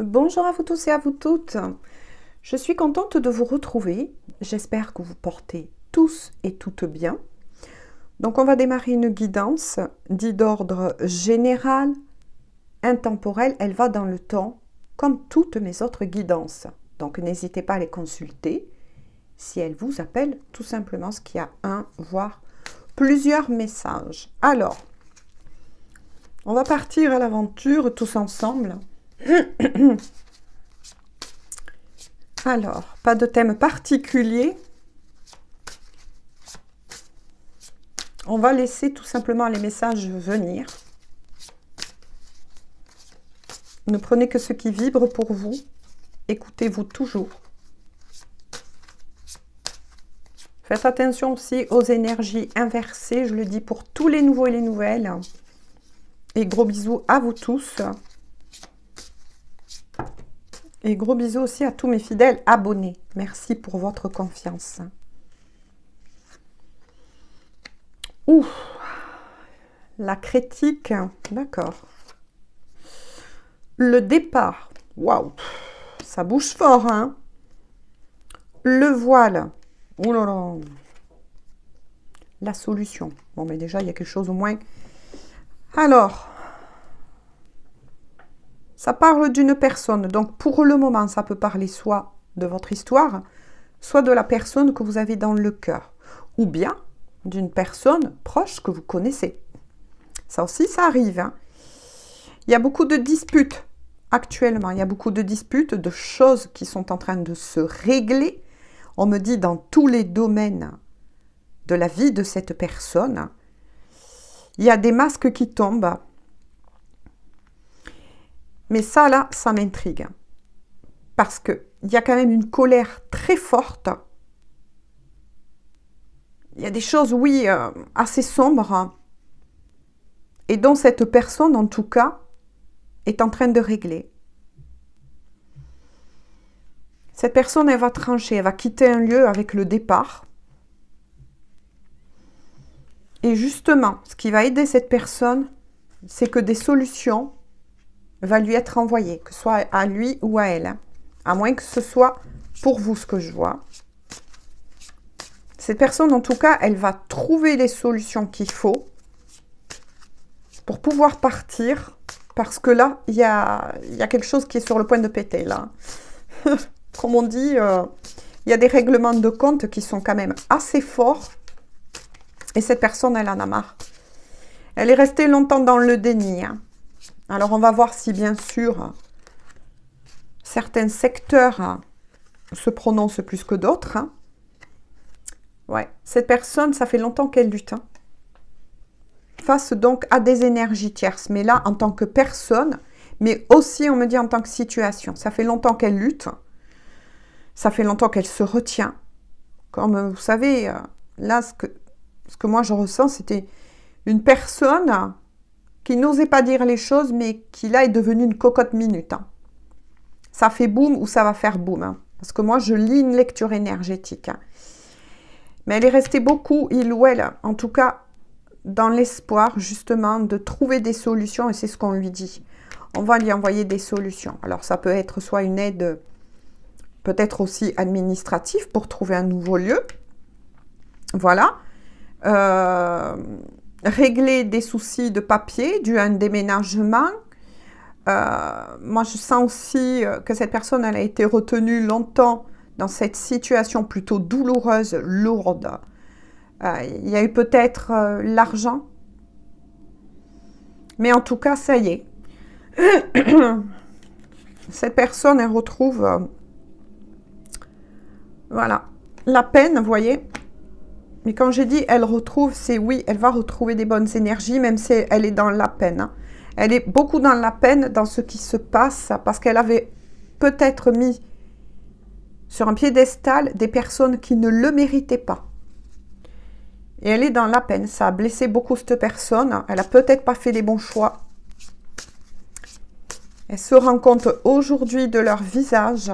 Bonjour à vous tous et à vous toutes. Je suis contente de vous retrouver. J'espère que vous portez tous et toutes bien. Donc on va démarrer une guidance dite d'ordre général, intemporel. Elle va dans le temps, comme toutes mes autres guidances. Donc n'hésitez pas à les consulter si elles vous appellent tout simplement, ce qu'il y a un, voire plusieurs messages. Alors, on va partir à l'aventure tous ensemble. Alors, pas de thème particulier. On va laisser tout simplement les messages venir. Ne prenez que ce qui vibre pour vous. Écoutez-vous toujours. Faites attention aussi aux énergies inversées. Je le dis pour tous les nouveaux et les nouvelles. Et gros bisous à vous tous. Et gros bisous aussi à tous mes fidèles abonnés. Merci pour votre confiance. Ouh, la critique, d'accord. Le départ, waouh, ça bouge fort, hein. Le voile, oh là là. La solution, bon mais déjà il y a quelque chose au moins. Alors, ça parle d'une personne, donc pour le moment ça peut parler soit de votre histoire, soit de la personne que vous avez dans le cœur, ou bien d'une personne proche que vous connaissez. Ça aussi, ça arrive. Hein. Il y a beaucoup de disputes actuellement. Il y a beaucoup de disputes, de choses qui sont en train de se régler. On me dit dans tous les domaines de la vie de cette personne. Il y a des masques qui tombent. Mais ça, là, ça m'intrigue. Parce qu'il y a quand même une colère très forte. Il y a des choses, oui, assez sombres. Et dont cette personne, en tout cas, est en train de régler. Cette personne, elle va trancher, elle va quitter un lieu avec le départ. Et justement, ce qui va aider cette personne, c'est que des solutions vont lui être envoyées, que ce soit à lui ou à elle. À moins que ce soit pour vous ce que je vois. Cette personne, en tout cas, elle va trouver les solutions qu'il faut pour pouvoir partir. Parce que là, il y a quelque chose qui est sur le point de péter, là. Comme on dit, il y a des règlements de compte qui sont quand même assez forts. Et cette personne, elle en a marre. Elle est restée longtemps dans le déni. Hein. Alors, on va voir si, bien sûr, certains secteurs se prononcent plus que d'autres. Hein. Ouais, cette personne, ça fait longtemps qu'elle lutte. Hein. Face donc à des énergies tierces. Mais là, en tant que personne, mais aussi, on me dit, en tant que situation. Ça fait longtemps qu'elle lutte. Ça fait longtemps qu'elle se retient. Comme vous savez, là, ce que moi je ressens, c'était une personne qui n'osait pas dire les choses, mais qui là est devenue une cocotte minute. Hein. Ça fait boum ou ça va faire boum. Hein. Parce que moi, je lis une lecture énergétique. Hein. Mais elle est restée beaucoup, il ou elle, en tout cas, dans l'espoir, justement, de trouver des solutions. Et c'est ce qu'on lui dit. On va lui envoyer des solutions. Alors, ça peut être soit une aide, peut-être aussi administrative, pour trouver un nouveau lieu. Voilà. Régler des soucis de papier dû à un déménagement. Moi, je sens aussi que cette personne, elle a été retenue longtemps dans cette situation plutôt douloureuse, lourde. Il y a eu peut-être l'argent. Mais en tout cas, ça y est. Cette personne, elle retrouve voilà, la peine, vous voyez. Mais quand j'ai dit elle retrouve, c'est oui, elle va retrouver des bonnes énergies, même si elle est dans la peine. Hein. Elle est beaucoup dans la peine dans ce qui se passe, parce qu'elle avait peut-être mis sur un piédestal des personnes qui ne le méritaient pas. Et elle est dans la peine. Ça a blessé beaucoup cette personne. Elle n'a peut-être pas fait les bons choix. Elle se rend compte aujourd'hui de leur visage.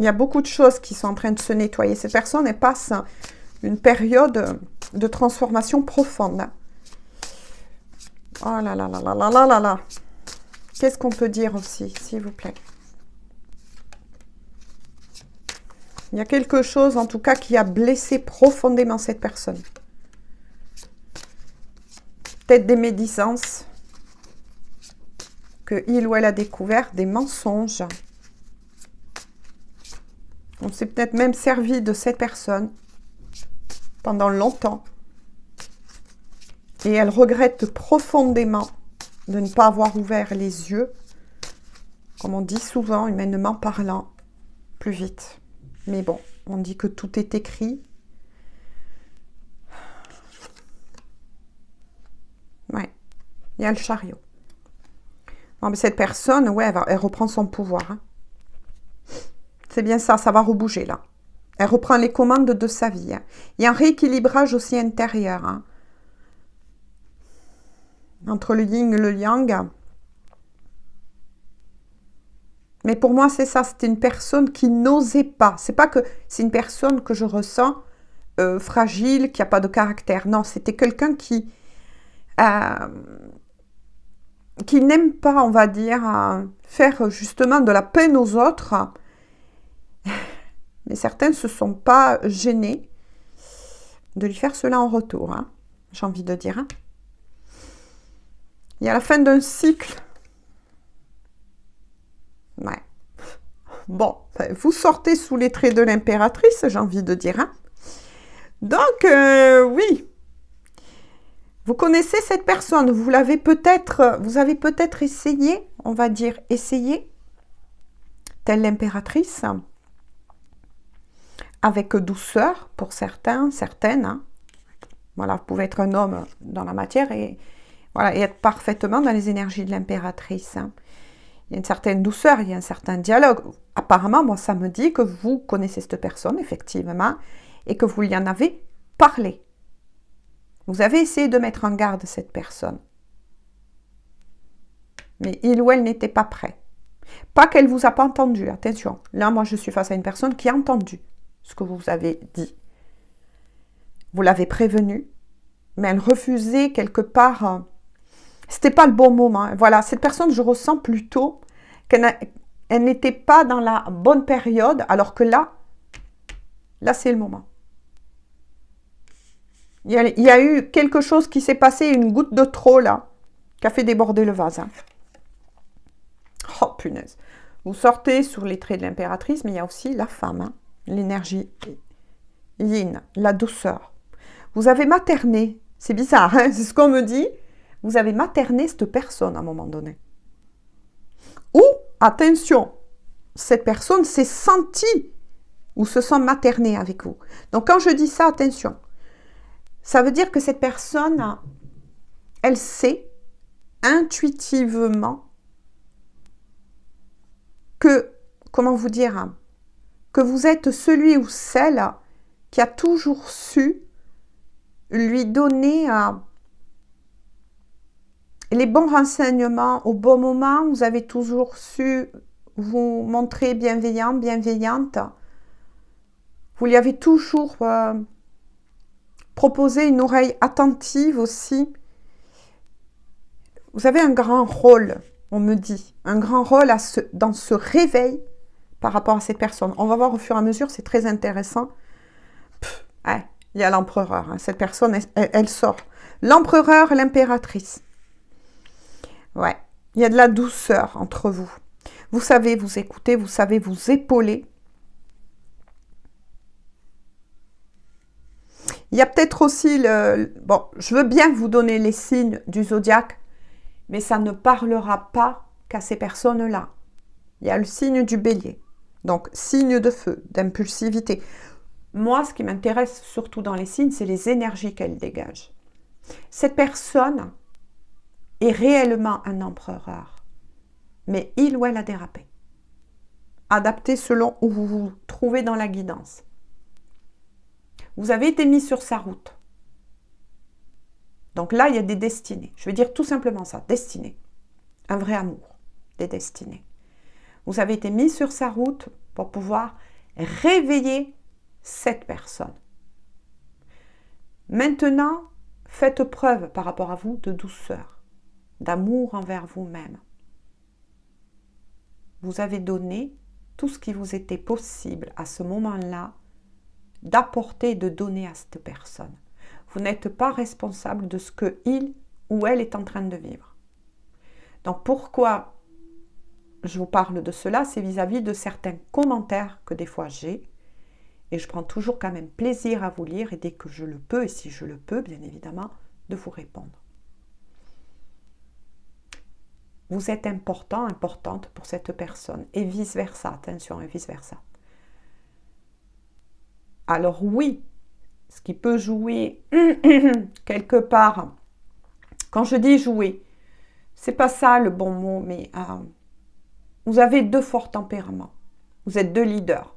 Il y a beaucoup de choses qui sont en train de se nettoyer. Cette personne, elle passe une période de transformation profonde. Oh là là là là là là là là. Qu'est-ce qu'on peut dire aussi, s'il vous plaît? Il y a quelque chose, en tout cas, qui a blessé profondément cette personne. Peut-être des médisances que il ou elle a découvert, des mensonges. On s'est peut-être même servi de cette personne pendant longtemps. Et elle regrette profondément de ne pas avoir ouvert les yeux, comme on dit souvent, humainement parlant, plus vite. Mais bon, on dit que tout est écrit. Ouais, il y a le chariot. Non, mais cette personne, ouais, elle reprend son pouvoir. Hein. C'est bien ça, ça va rebouger là. Elle reprend les commandes de sa vie. Hein. Il y a un rééquilibrage aussi intérieur. Hein. Entre le yin et le yang. Mais pour moi, c'est ça. C'était une personne qui n'osait pas. C'est pas que c'est une personne que je ressens fragile, qui n'a pas de caractère. Non, c'était quelqu'un qui n'aime pas, on va dire, faire justement de la peine aux autres. Mais certains ne se sont pas gênés de lui faire cela en retour. Hein, j'ai envie de dire. Hein. Il y a la fin d'un cycle. Ouais. Bon, vous sortez sous les traits de l'impératrice, j'ai envie de dire. Hein. Donc, oui. Vous connaissez cette personne. Vous avez peut-être essayé, on va dire, essayé, telle l'impératrice, avec douceur pour certains, certaines. Hein. Voilà, vous pouvez être un homme dans la matière et, voilà, et être parfaitement dans les énergies de l'impératrice. Hein. Il y a une certaine douceur, il y a un certain dialogue. Apparemment, moi, ça me dit que vous connaissez cette personne, effectivement, et que vous lui en avez parlé. Vous avez essayé de mettre en garde cette personne. Mais il ou elle n'était pas prêt. Pas qu'elle ne vous a pas entendu, attention. Là, moi, je suis face à une personne qui a entendu ce que vous avez dit. Vous l'avez prévenue, mais elle refusait quelque part. C'était pas le bon moment. Voilà, cette personne, je ressens plutôt qu'elle n'était pas dans la bonne période, alors que là, c'est le moment. Il y a eu quelque chose qui s'est passé, une goutte de trop là, qui a fait déborder le vase. Hein. Oh punaise. Vous sortez sur les traits de l'impératrice, mais il y a aussi la femme, hein, l'énergie yin, la douceur. Vous avez materné, c'est bizarre, hein, c'est ce qu'on me dit. Vous avez materné cette personne à un moment donné. Ou, attention, cette personne s'est sentie ou se sent maternée avec vous. Donc quand je dis ça, attention. Ça veut dire que cette personne, elle sait intuitivement que, comment vous dire, que vous êtes celui ou celle qui a toujours su lui donner les bons renseignements au bon moment. Vous avez toujours su vous montrer bienveillant, bienveillante. Vous lui avez toujours proposé une oreille attentive aussi. Vous avez un grand rôle, on me dit, un grand rôle dans ce réveil par rapport à cette personne. On va voir au fur et à mesure, c'est très intéressant. Ouais, il y a l'empereur, hein. Cette personne, elle sort. L'empereur, l'impératrice. Ouais, il y a de la douceur entre vous. Vous savez vous écouter, vous savez vous épauler. Il y a peut-être aussi bon, je veux bien vous donner les signes du zodiaque, mais ça ne parlera pas qu'à ces personnes-là. Il y a le signe du bélier. Donc, signe de feu, d'impulsivité. Moi, ce qui m'intéresse surtout dans les signes, c'est les énergies qu'elles dégagent. Cette personne est réellement un empereur, mais il ou elle a dérapé. Adapté selon où vous vous trouvez dans la guidance. Vous avez été mis sur sa route. Donc là, il y a des destinées. Je vais dire tout simplement ça, destinées. Un vrai amour, des destinées. Vous avez été mis sur sa route pour pouvoir réveiller cette personne. Maintenant, faites preuve par rapport à vous de douceur. d'amour envers vous-même. Vous avez donné tout ce qui vous était possible à ce moment-là d'apporter et de donner à cette personne. Vous n'êtes pas responsable de ce que il ou elle est en train de vivre. Donc pourquoi je vous parle de cela, c'est vis-à-vis de certains commentaires que des fois j'ai, et je prends toujours quand même plaisir à vous lire, et dès que je le peux, et si je le peux, bien évidemment, de vous répondre. Vous êtes important, importante pour cette personne, et vice-versa, attention, et vice-versa. Alors oui, ce qui peut jouer quelque part, quand je dis jouer, c'est pas ça le bon mot, mais vous avez deux forts tempéraments. Vous êtes deux leaders.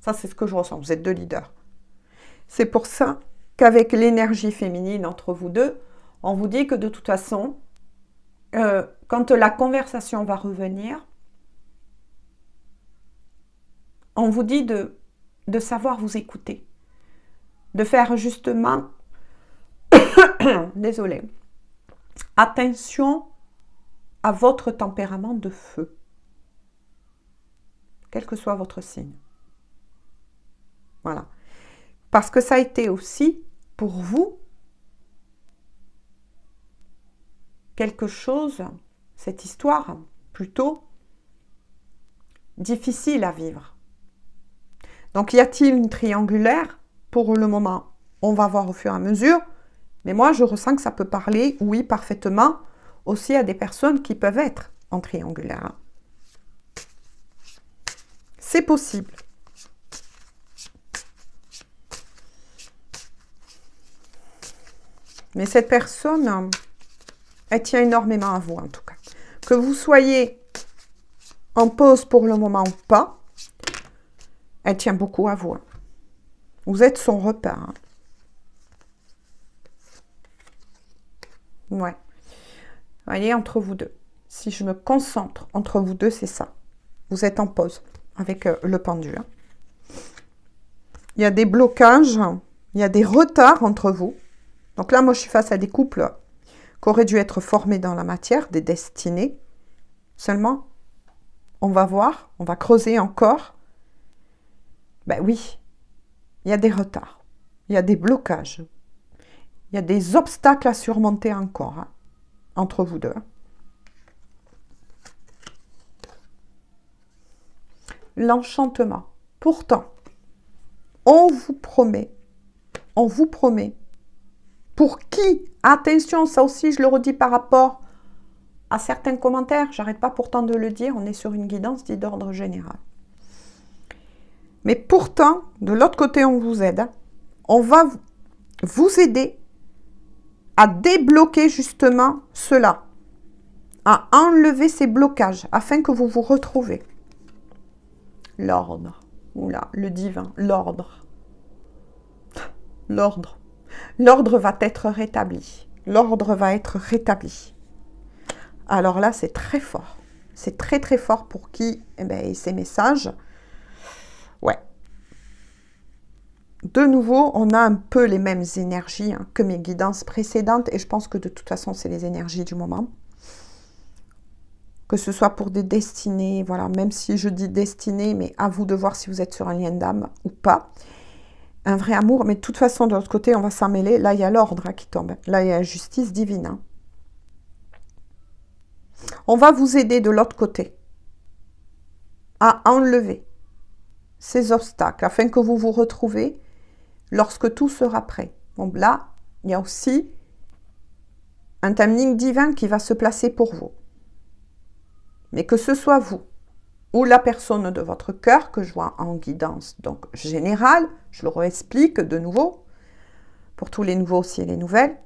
Ça, c'est ce que je ressens. Vous êtes deux leaders. C'est pour ça qu'avec l'énergie féminine entre vous deux, on vous dit que de toute façon, quand la conversation va revenir, on vous dit de savoir vous écouter. De faire justement, désolée, attention à votre tempérament de feu, quel que soit votre signe. Voilà. Parce que ça a été aussi, pour vous, quelque chose, cette histoire, plutôt, difficile à vivre. Donc, y a-t-il une triangulaire? Pour le moment, on va voir au fur et à mesure. Mais moi, je ressens que ça peut parler, oui, parfaitement, aussi à des personnes qui peuvent être en triangulaire. C'est possible. Mais cette personne, elle tient énormément à vous, en tout cas. Que vous soyez en pause pour le moment ou pas, elle tient beaucoup à vous. Vous êtes son repère. Ouais. Vous voyez, entre vous deux. Si je me concentre entre vous deux, c'est ça. Vous êtes en pause avec le pendu. Il y a des blocages, il y a des retards entre vous. Donc là, moi, je suis face à des couples qui auraient dû être formés dans la matière, des destinées. Seulement, on va voir, on va creuser encore. Ben oui, il y a des retards, il y a des blocages, il y a des obstacles à surmonter encore entre vous deux. L'enchantement. Pourtant, on vous promet, pour qui, attention, ça aussi je le redis par rapport à certains commentaires, j'arrête pas pourtant de le dire, on est sur une guidance dite d'ordre général. Mais pourtant, de l'autre côté, on vous aide. On va vous aider à débloquer justement cela, à enlever ces blocages afin que vous vous retrouvez. L'ordre, oula, le divin, l'ordre. L'ordre. L'ordre va être rétabli. L'ordre va être rétabli. Alors là, c'est très fort. C'est très très fort pour qui, ces messages. Ouais. De nouveau, on a un peu les mêmes énergies que mes guidances précédentes et je pense que de toute façon, c'est les énergies du moment. Que ce soit pour des destinées, voilà, même si je dis destinée, mais à vous de voir si vous êtes sur un lien d'âme ou pas. Un vrai amour, mais de toute façon, de l'autre côté, on va s'en mêler. Là, il y a l'ordre qui tombe. Là, il y a la justice divine. On va vous aider de l'autre côté à enlever ces obstacles afin que vous vous retrouvez lorsque tout sera prêt. Donc là, il y a aussi un timing divin qui va se placer pour vous. Mais que ce soit vous ou la personne de votre cœur que je vois en guidance donc générale, je le réexplique de nouveau, pour tous les nouveaux aussi et les nouvelles.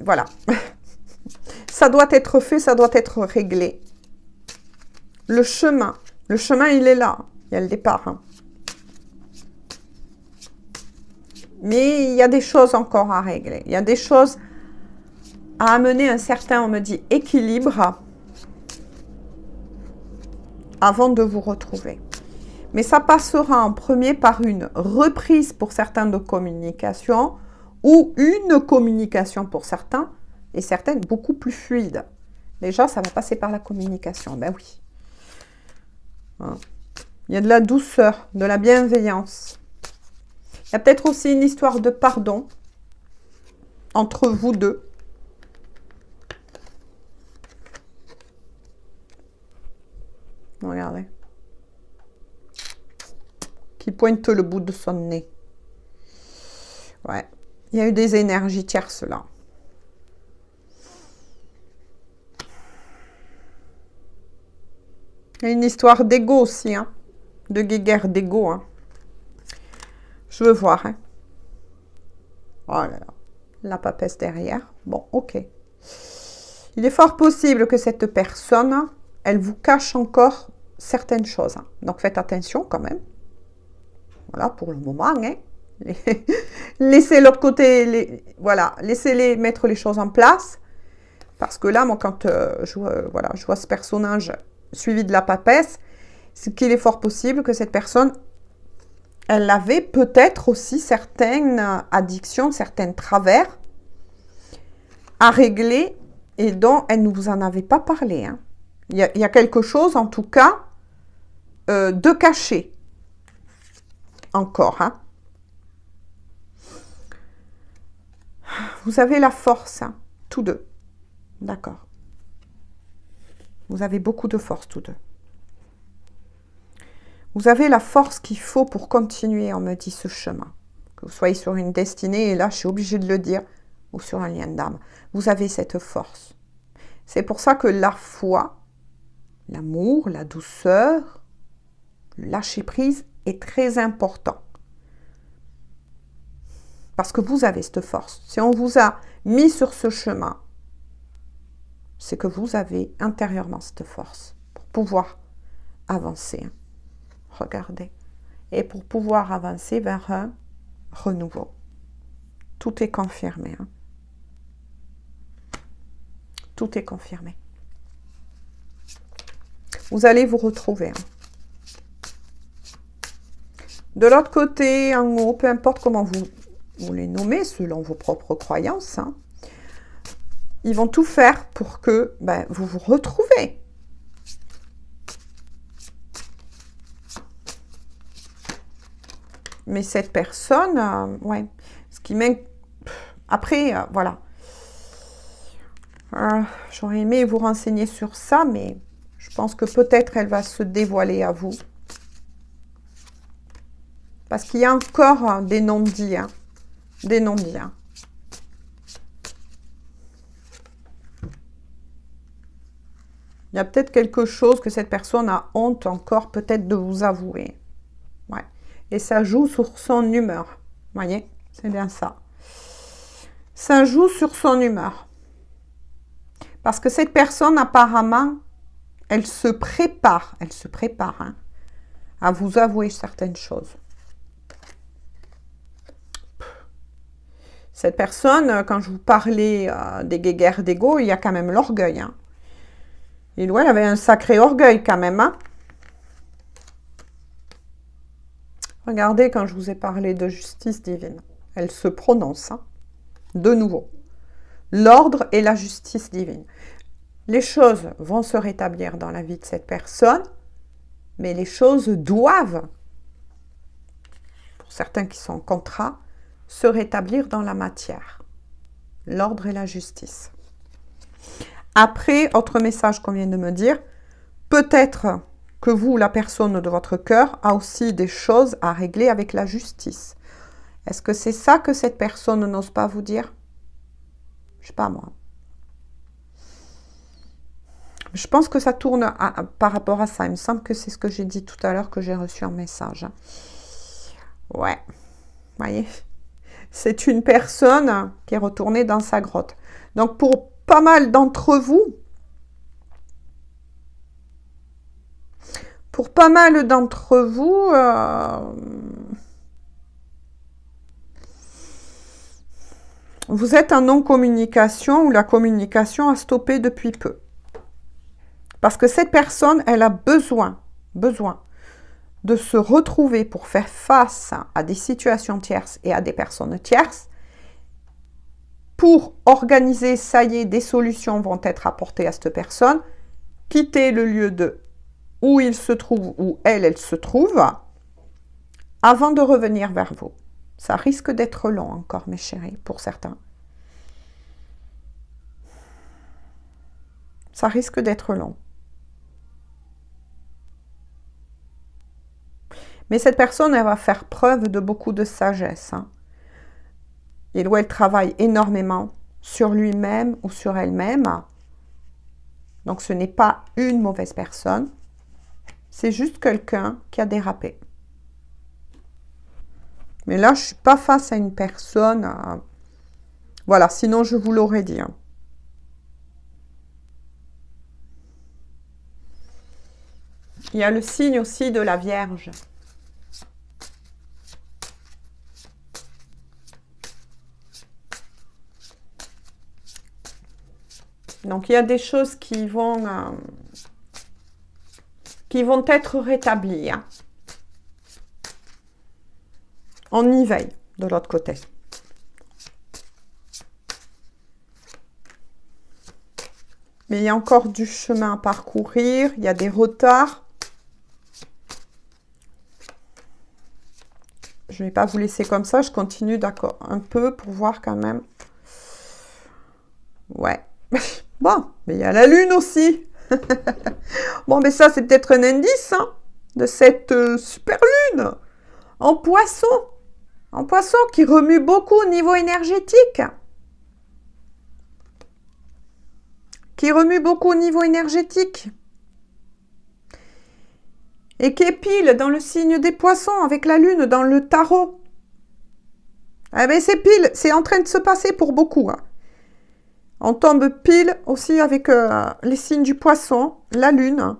Voilà. Ça doit être fait, ça doit être réglé. Le chemin, il est là. Il y a le départ. Mais il y a des choses encore à régler. Il y a des choses à amener un certain, on me dit, équilibre avant de vous retrouver. Mais ça passera en premier par une reprise pour certains de communication ou une communication pour certains et certaines beaucoup plus fluides. Déjà, ça va passer par la communication. Ben oui. Hein. Il y a de la douceur, de la bienveillance. Il y a peut-être aussi une histoire de pardon entre vous deux. Regardez. Qui pointe le bout de son nez. Ouais. Il y a eu des énergies tierces là. Il y a une histoire d'ego aussi, hein. De guéguerre d'ego, hein. Je veux voir, hein. Oh là là. La papesse derrière. Bon, ok. Il est fort possible que cette personne, elle vous cache encore certaines choses. Hein. Donc faites attention quand même. Voilà, pour le moment, hein. Laissez l'autre côté, voilà, laissez-les mettre les choses en place. Parce que là, moi, quand voilà, je vois ce personnage suivi de la papesse, c'est qu'il est fort possible que cette personne, elle avait peut-être aussi certaines addictions, certains travers à régler et dont elle ne vous en avait pas parlé. Hein. Il y a quelque chose, en tout cas, de caché. Encore, hein. Vous avez la force, hein, tous deux. D'accord. Vous avez beaucoup de force, tous deux. Vous avez la force qu'il faut pour continuer, on me dit, ce chemin. Que vous soyez sur une destinée, et là, je suis obligée de le dire, ou sur un lien d'âme. Vous avez cette force. C'est pour ça que la foi, l'amour, la douceur, le lâcher-prise est très important. Parce que vous avez cette force. Si on vous a mis sur ce chemin, c'est que vous avez intérieurement cette force pour pouvoir avancer. Regardez. Et pour pouvoir avancer vers un renouveau. Tout est confirmé. Hein. Tout est confirmé. Vous allez vous retrouver. Hein. De l'autre côté, en haut, peu importe comment vous les nommez, selon vos propres croyances, hein, ils vont tout faire pour que vous vous retrouvez. Mais cette personne, ouais, ce qui m'inquiète... Après, voilà. J'aurais aimé vous renseigner sur ça, mais je pense que peut-être elle va se dévoiler à vous. Parce qu'il y a encore des non-dits. Hein, des non-dits. Hein. Il y a peut-être quelque chose que cette personne a honte encore peut-être de vous avouer. Ouais. Et ça joue sur son humeur. Vous voyez, c'est bien ça. Ça joue sur son humeur. Parce que cette personne, apparemment, elle se prépare hein, à vous avouer certaines choses. Cette personne, quand je vous parlais des guéguerres d'ego, il y a quand même l'orgueil. Hein. Et elle avait un sacré orgueil quand même. Hein. Regardez quand je vous ai parlé de justice divine. Elle se prononce. Hein. De nouveau. L'ordre et la justice divine. Les choses vont se rétablir dans la vie de cette personne, mais les choses doivent, pour certains qui sont en contrat, se rétablir dans la matière. L'ordre et la justice. Après, autre message qu'on vient de me dire, peut-être que vous, la personne de votre cœur, a aussi des choses à régler avec la justice. Est-ce que c'est ça que cette personne n'ose pas vous dire? Je sais pas moi. Je pense que ça tourne par rapport à ça. Il me semble que c'est ce que j'ai dit tout à l'heure que j'ai reçu en message. Ouais. Vous voyez? C'est une personne qui est retournée dans sa grotte. Donc pour pas mal d'entre vous, vous êtes en non-communication ou la communication a stoppé depuis peu. Parce que cette personne, elle a besoin de se retrouver pour faire face à des situations tierces et à des personnes tierces pour organiser, ça y est, des solutions vont être apportées à cette personne. Quitter le lieu de où il se trouve, où elle se trouve, avant de revenir vers vous. Ça risque d'être long encore, mes chéris, pour certains. Ça risque d'être long. Mais cette personne, elle va faire preuve de beaucoup de sagesse. Hein. Il ou elle travaille énormément sur lui-même ou sur elle-même. Donc, ce n'est pas une mauvaise personne. C'est juste quelqu'un qui a dérapé. Mais là, je ne suis pas face à une personne... Voilà, sinon je vous l'aurais dit. Hein. Il y a le signe aussi de la Vierge. Donc, il y a des choses qui vont être rétablies. Hein. On y veille de l'autre côté. Mais il y a encore du chemin à parcourir, il y a des retards. Je ne vais pas vous laisser comme ça, je continue d'accord un peu pour voir quand même. Ouais. Bon, mais il y a la lune aussi. Bon, mais ça, c'est peut-être un indice hein, de cette super lune en poisson. En poisson qui remue beaucoup au niveau énergétique. Qui remue beaucoup au niveau énergétique. Et qui est pile dans le signe des poissons avec la lune dans le tarot. Eh bien, c'est pile, c'est en train de se passer pour beaucoup. Hein. On tombe pile aussi avec les signes du poisson, la lune.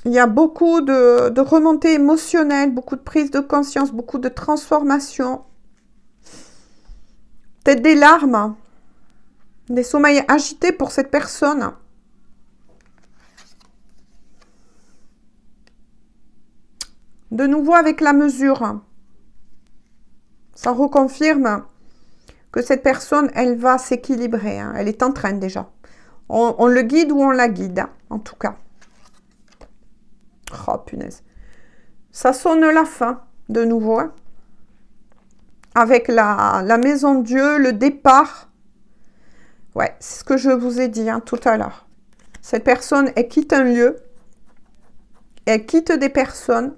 Il y a beaucoup de remontées émotionnelles, beaucoup de prise de conscience, beaucoup de transformation. Peut-être des larmes, des sommeils agités pour cette personne. De nouveau avec la mesure. Ça reconfirme que cette personne, elle va s'équilibrer. Hein. Elle est en train déjà. On le guide ou on la guide, hein, en tout cas. Oh, punaise. Ça sonne la fin, de nouveau. Hein. Avec la maison de Dieu, le départ. Ouais, c'est ce que je vous ai dit hein, tout à l'heure. Cette personne, elle quitte un lieu. Elle quitte des personnes.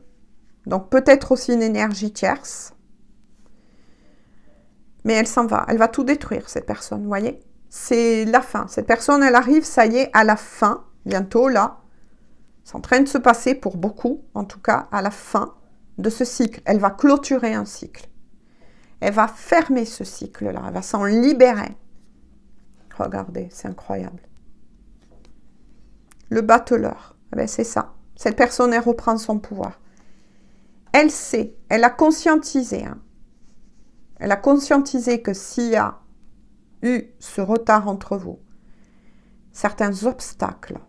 Donc, peut-être aussi une énergie tierce. Mais elle s'en va. Elle va tout détruire, cette personne, vous voyez? C'est la fin. Cette personne, elle arrive, ça y est, à la fin. Bientôt, là. C'est en train de se passer pour beaucoup, en tout cas, à la fin de ce cycle. Elle va clôturer un cycle. Elle va fermer ce cycle-là. Elle va s'en libérer. Regardez, c'est incroyable. Le battleur, eh bien, c'est ça. Cette personne, elle reprend son pouvoir. Elle sait, elle a conscientisé. Hein. Elle a conscientisé que s'il y a eu ce retard entre vous, certains obstacles,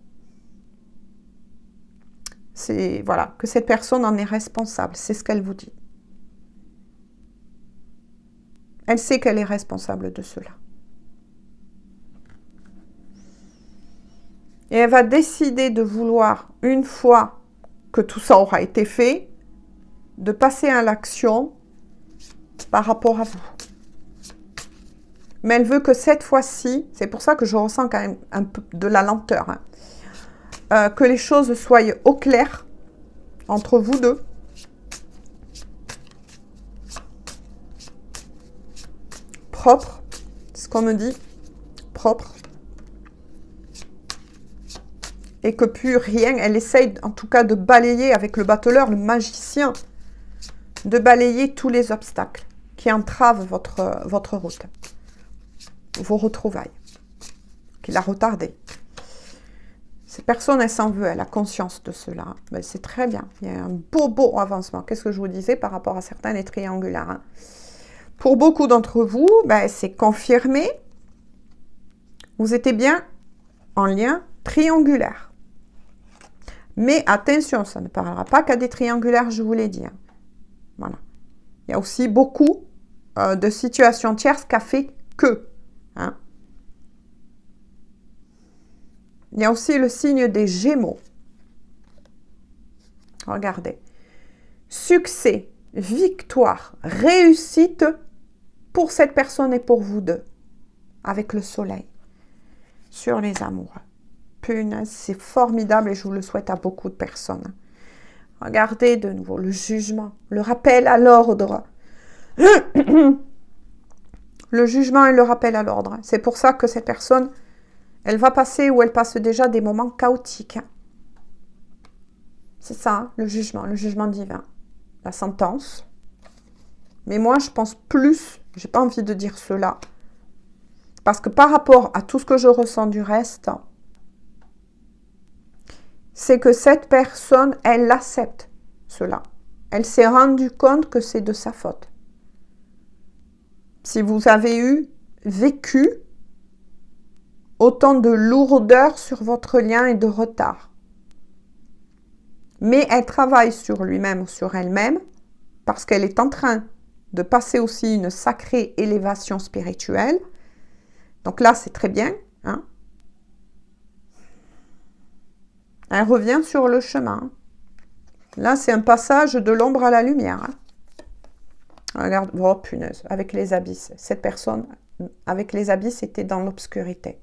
c'est voilà, que cette personne en est responsable. C'est ce qu'elle vous dit. Elle sait qu'elle est responsable de cela. Et elle va décider de vouloir, une fois que tout ça aura été fait, de passer à l'action par rapport à vous. Mais elle veut que cette fois-ci, c'est pour ça que je ressens quand même un peu de la lenteur, hein, que les choses soient au clair entre vous deux. Propre, c'est ce qu'on me dit, propre. Et que plus rien, elle essaye en tout cas de balayer avec le battleur, le magicien, de balayer tous les obstacles qui entravent votre route, vos retrouvailles, qui la retardent. Cette personne, elle s'en veut, elle a conscience de cela. Ben, c'est très bien, il y a un beau avancement. Qu'est-ce que je vous disais par rapport à certains, les triangulaires hein. Pour beaucoup d'entre vous, ben, c'est confirmé, vous étiez bien en lien triangulaire. Mais attention, ça ne parlera pas qu'à des triangulaires, je vous l'ai dit. Hein. Voilà. Il y a aussi beaucoup de situations tierces qu'a fait que. Hein. Il y a aussi le signe des Gémeaux. Regardez. Succès, victoire, réussite pour cette personne et pour vous deux. Avec le soleil. Sur les amoureux. Punaise, c'est formidable et je vous le souhaite à beaucoup de personnes. Regardez de nouveau le jugement, le rappel à l'ordre. Le jugement et le rappel à l'ordre. C'est pour ça que cette personne, elle va passer ou elle passe déjà des moments chaotiques. C'est ça, hein, le jugement divin. La sentence. Mais moi, je pense plus, j'ai pas envie de dire cela, parce que par rapport à tout ce que je ressens du reste, c'est que cette personne, elle accepte cela. Elle s'est rendue compte que c'est de sa faute. Si vous avez vécu autant de lourdeur sur votre lien et de retard. Mais elle travaille sur lui-même ou sur elle-même parce qu'elle est en train de passer aussi une sacrée élévation spirituelle. Donc là, c'est très bien. Hein? Elle revient sur le chemin. Là, c'est un passage de l'ombre à la lumière. Hein? Regarde, oh punaise, avec les abysses. Cette personne, avec les abysses, était dans l'obscurité.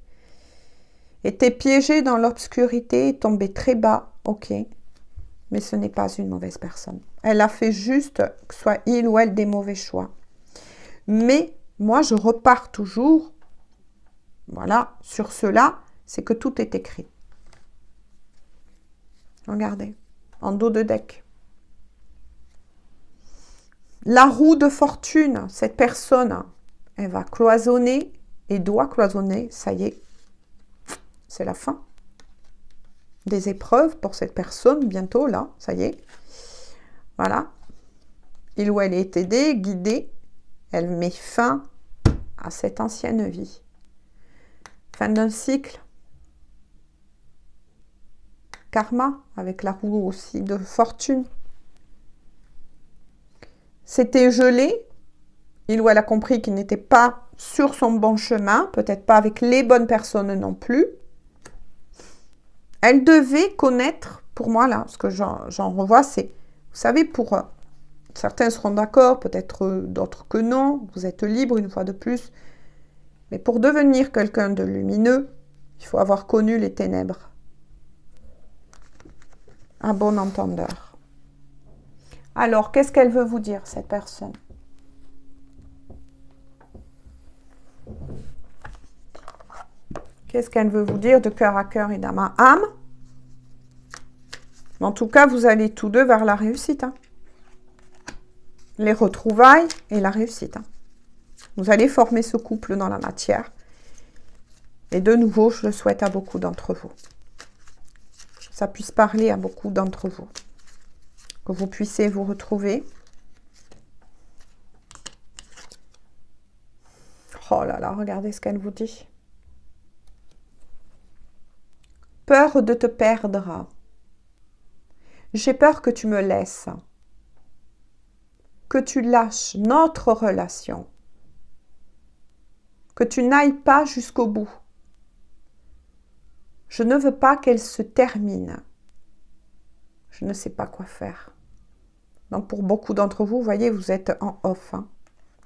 Était piégée dans l'obscurité, tombée très bas, ok. Mais ce n'est pas une mauvaise personne. Elle a fait juste, que ce soit il ou elle, des mauvais choix. Mais moi, je repars toujours, voilà, sur cela, c'est que tout est écrit. Regardez, en dos de deck. La roue de fortune, cette personne, elle va cloisonner et doit cloisonner, ça y est, c'est la fin. Des épreuves pour cette personne, bientôt là, ça y est. Voilà. Il ou elle est aidée, guidée, elle met fin à cette ancienne vie. Fin d'un cycle. Karma, avec la roue aussi de fortune. C'était gelé. Il ou elle a compris qu'il n'était pas sur son bon chemin, peut-être pas avec les bonnes personnes non plus. Elle devait connaître, pour moi là, ce que j'en revois, c'est, vous savez, pour certains seront d'accord, peut-être d'autres que non, vous êtes libre une fois de plus, mais pour devenir quelqu'un de lumineux, il faut avoir connu les ténèbres. Un bon entendeur. Alors, qu'est-ce qu'elle veut vous dire, cette personne ? Qu'est-ce qu'elle veut vous dire de cœur à cœur et d'âme à âme ? En tout cas, vous allez tous deux vers la réussite. Hein. Les retrouvailles et la réussite. Hein. Vous allez former ce couple dans la matière. Et de nouveau, je le souhaite à beaucoup d'entre vous. Ça puisse parler à beaucoup d'entre vous. Que vous puissiez vous retrouver. Oh là là, regardez ce qu'elle vous dit. Peur de te perdre. J'ai peur que tu me laisses. Que tu lâches notre relation. Que tu n'ailles pas jusqu'au bout. Je ne veux pas qu'elle se termine. Je ne sais pas quoi faire. Donc pour beaucoup d'entre vous, vous voyez, vous êtes en off, hein,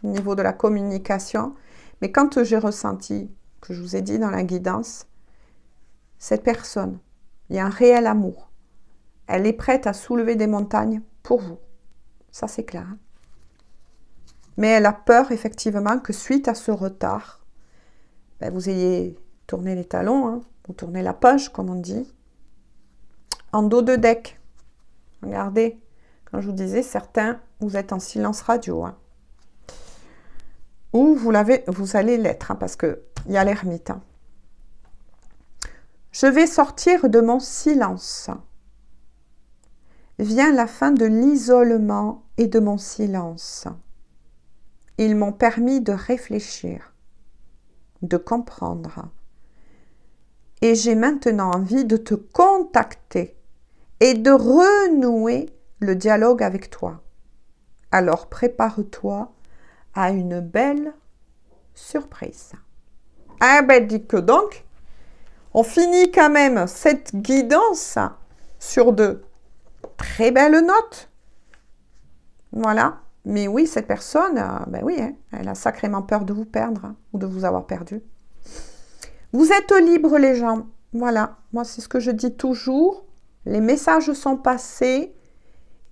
au niveau de la communication. Mais quand j'ai ressenti, que je vous ai dit dans la guidance, cette personne, il y a un réel amour. Elle est prête à soulever des montagnes pour vous. Ça, c'est clair. Hein. Mais elle a peur, effectivement, que suite à ce retard, ben, vous ayez tourné les talons, hein, ou tourné la page, comme on dit, en dos de deck. Regardez, quand je vous disais, certains, vous êtes en silence radio. Hein. Ou vous allez l'être, hein, parce qu'il y a l'ermite. Hein. Je vais sortir de mon silence. Vient la fin de l'isolement et de mon silence. Ils m'ont permis de réfléchir, de comprendre. Et j'ai maintenant envie de te contacter et de renouer le dialogue avec toi. Alors prépare-toi à une belle surprise. Ah ben dis que donc, on finit quand même cette guidance sur de très belles notes. Voilà. Mais oui, cette personne, ben oui, hein, elle a sacrément peur de vous perdre hein, ou de vous avoir perdu. Vous êtes libres les gens. Voilà. Moi, c'est ce que je dis toujours. Les messages sont passés.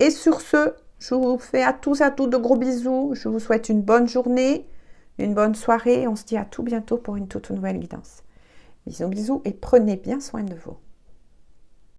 Et sur ce, je vous fais à tous et à toutes de gros bisous. Je vous souhaite une bonne journée, une bonne soirée. On se dit à tout bientôt pour une toute nouvelle guidance. Bisous, bisous et prenez bien soin de vous.